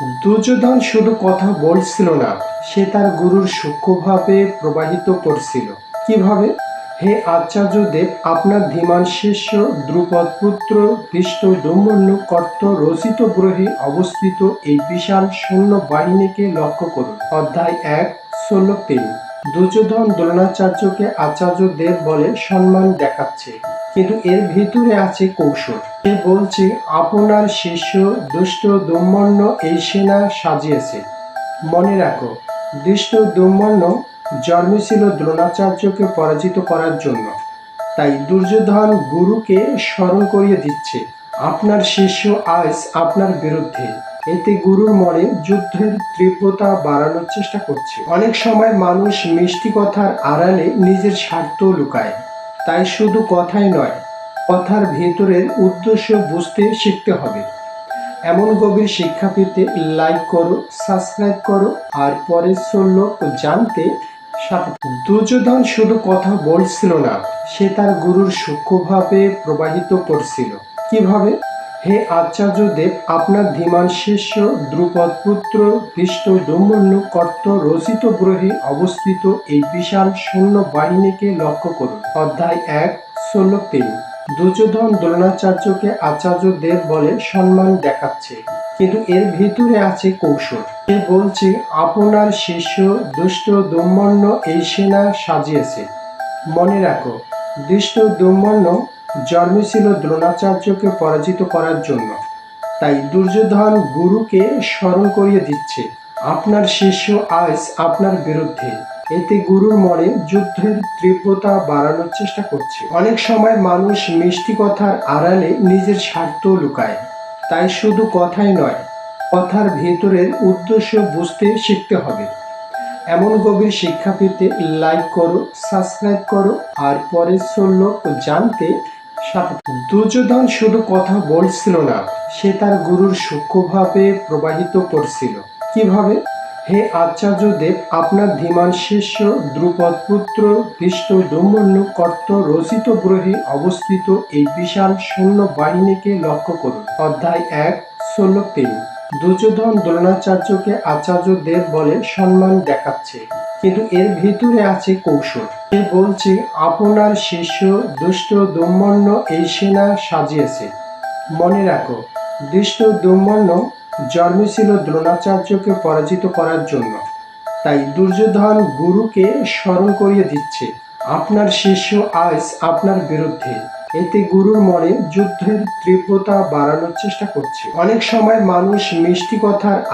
দুর্যোধন শুধু কথা বলছিল না, সে তার গুরুর সূক্ষ্মভাবে প্রবাহিত করছিল। কিভাবে? হে আচার্যদেব, আপনার ধীমান শিষ্য দ্রুপদ পুত্র ভীষ্ট দৌম্যন্য কর্ত রচিত গ্রহে অবস্থিত এই বিশাল সৈন্য বাহিনীকে লক্ষ্য করুন। অধ্যায় ১, শ্লোক ৩। দুর্যোধন দ্রোণাচার্যকে আচার্যদেব বলে সম্মান দেখাচ্ছে, কিন্তু এর ভিতরে আছে কৌশল। সে বলছে, আপনার শিষ্য দুষ্ট দৌম্যন্য এই সেনা সাজিয়েছে। মনে রাখো, দুষ্ট দৌম্যন্য জন্মেছিল দ্রোণাচার্যকে পরাজিত করার জন্য। তাই দুর্যোধন গুরুকে স্মরণ করিয়ে দিচ্ছে, আপনার শিষ্য আজ আপনার বিরুদ্ধে। এতে গুরুর মনে যুদ্ধের তীব্রতা বাড়ানোর চেষ্টা করছে। অনেক সময় মানুষ মিষ্টি কথার আড়ালে নিজের স্বার্থ লুকায়। তাই শুধু কথাই নয়, কথার ভেতরের উদ্দেশ্য বুঝতে শিখতে হবে। এমন গভীর শিক্ষা পেতে লাইক করো, সাবস্ক্রাইব করো আর পরের শ্লোক জানতে সাথে। দুর্যোধন শুধু কথা বলছিল না, সে তার গুরুর সূক্ষ্মভাবে প্রবাহিত করছিল। কিভাবে? হে আচার্যদেব, আপনার ধীমান শিষ্য দ্রুপদ পুত্র ভীষ্ট দৌম্যন্য কর্ত রচিত গ্রহে অবস্থিত এই বিশাল সৈন্য বাহিনীকে লক্ষ্য করুন। অধ্যায় ১, শ্লোক ৩। দুর্যোধন দ্রোণাচার্যকে আচার্যদেব বলে সম্মান দেখাচ্ছে, কিন্তু এর ভিতরে আছে কৌশল। সে বলছে, আপনার শিষ্য দুষ্ট দৌম্যন্য এই সেনা সাজিয়েছে। মনে রাখো, দুষ্ট দৌম্যন্য জন্মেছিল দ্রোণাচার্যকে পরাজিত করার জন্য। তাই দুর্যোধন গুরুকে স্মরণ করিয়ে দিচ্ছে, আপনার শিষ্য আজ আপনার বিরুদ্ধে। এতে গুরুর মনে যুদ্ধের তীব্রতা বাড়ানোর চেষ্টা করছে। অনেক সময় মানুষ মিষ্টি কথার আড়ালে নিজের স্বার্থ লুকায়। তাই শুধু কথাই নয়, কথার ভেতরের উদ্দেশ্য বুঝতে শিখতে হবে। এমন গভীর শিক্ষা পেতে লাইক করো, সাবস্ক্রাইব করো আর পরের শ্লোক জানতে সাথে। দুর্যোধন শুধু কথা বলছিল না, সে তার গুরুর সূক্ষ্মভাবে প্রবাহিত করছিল। কিভাবে? হে আচার্যদেব, আপনার ধীমান শিষ্য দ্রুপদ পুত্র ভীষ্ট দৌম্যন্য কর্ত রচিত গ্রহে অবস্থিত এই বিশাল সৈন্য বাহিনীকে লক্ষ্য করুন। অধ্যায় ১, শ্লোক ৩। দুর্যোধন দ্রোণাচার্যকে আচার্যদেব বলে সম্মান দেখাচ্ছে, কিন্তু এর ভিতরে আছে কৌশল। সে বলছে, আপনার শিষ্য দুষ্ট দৌম্যন্য এই সেনা সাজিয়েছে। মনে রাখো, দুষ্ট দৌম্যন্য জন্মেছিল দ্রোণাচার্যকে পরাজিত করার জন্য। তাই দুর্যোধন গুরুকে স্মরণ করিয়ে দিচ্ছে, আপনার শিষ্য আজ আপনার বিরুদ্ধে। এতে গুরুর মনে যুদ্ধের তীব্রতা বাড়ানোর চেষ্টা করছে। অনেক সময় মানুষ মিষ্টি কথার